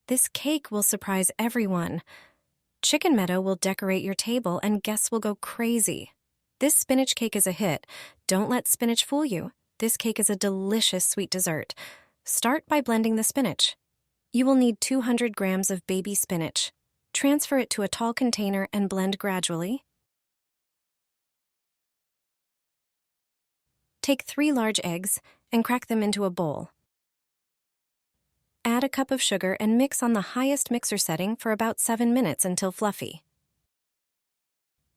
This cake will surprise everyone. Chicken Meadow will decorate your table and guests will go crazy. This spinach cake is a hit. Don't let spinach fool you. This cake is a delicious sweet dessert. Start by blending the spinach. You will need 200 grams of baby spinach. Transfer it to a tall container and blend gradually. Take 3 large eggs and crack them into a bowl. Add a cup of sugar and mix on the highest mixer setting for about 7 minutes until fluffy.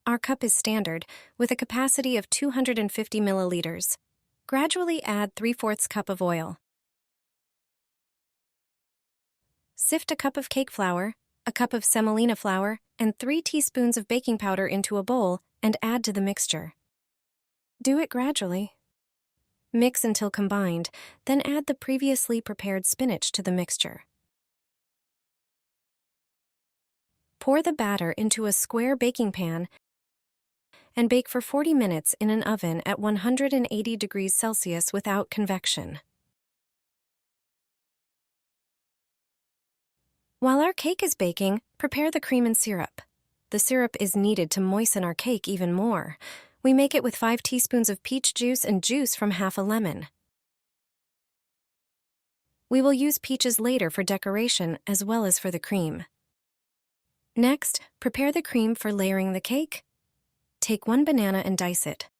Our cup is standard, with a capacity of 250 milliliters. Gradually add 3/4 cup of oil. Sift a cup of cake flour, a cup of semolina flour, and 3 teaspoons of baking powder into a bowl and add to the mixture. Do it gradually. Mix until combined, then add the previously prepared spinach to the mixture. Pour the batter into a square baking pan and bake for 40 minutes in an oven at 180 degrees Celsius without convection. While our cake is baking, prepare the cream and syrup. The syrup is needed to moisten our cake even more. We make it with 5 teaspoons of peach juice and juice from half a lemon. We will use peaches later for decoration as well as for the cream. Next, prepare the cream for layering the cake. Take 1 banana and dice it.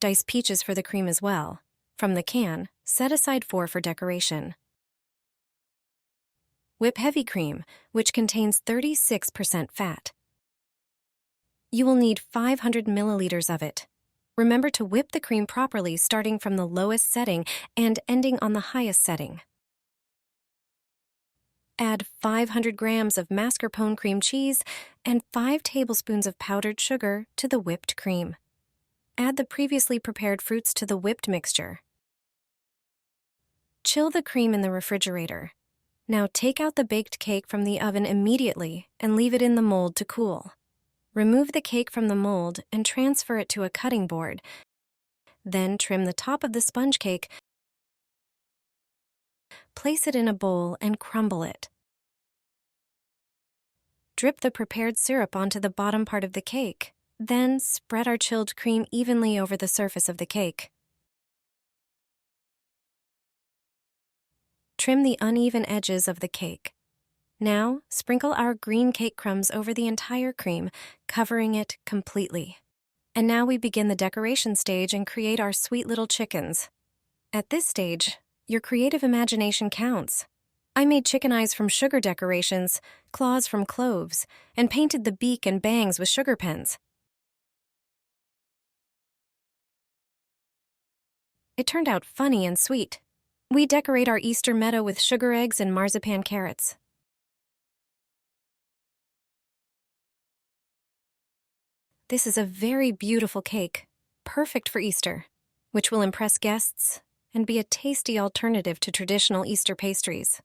Dice peaches for the cream as well. From the can, set aside 4 for decoration. Whip heavy cream, which contains 36% fat. You will need 500 milliliters of it. Remember to whip the cream properly, starting from the lowest setting and ending on the highest setting. Add 500 grams of mascarpone cream cheese and 5 tablespoons of powdered sugar to the whipped cream. Add the previously prepared fruits to the whipped mixture. Chill the cream in the refrigerator. Now take out the baked cake from the oven immediately and leave it in the mold to cool. Remove the cake from the mold and transfer it to a cutting board. Then trim the top of the sponge cake. Place it in a bowl and crumble it. Drip the prepared syrup onto the bottom part of the cake. Then spread our chilled cream evenly over the surface of the cake. Trim the uneven edges of the cake. Now, sprinkle our green cake crumbs over the entire cream, covering it completely. And now we begin the decoration stage and create our sweet little chickens. At this stage, your creative imagination counts. I made chicken eyes from sugar decorations, claws from cloves, and painted the beak and bangs with sugar pens. It turned out funny and sweet. We decorate our Easter meadow with sugar eggs and marzipan carrots. This is a very beautiful cake, perfect for Easter, which will impress guests and be a tasty alternative to traditional Easter pastries.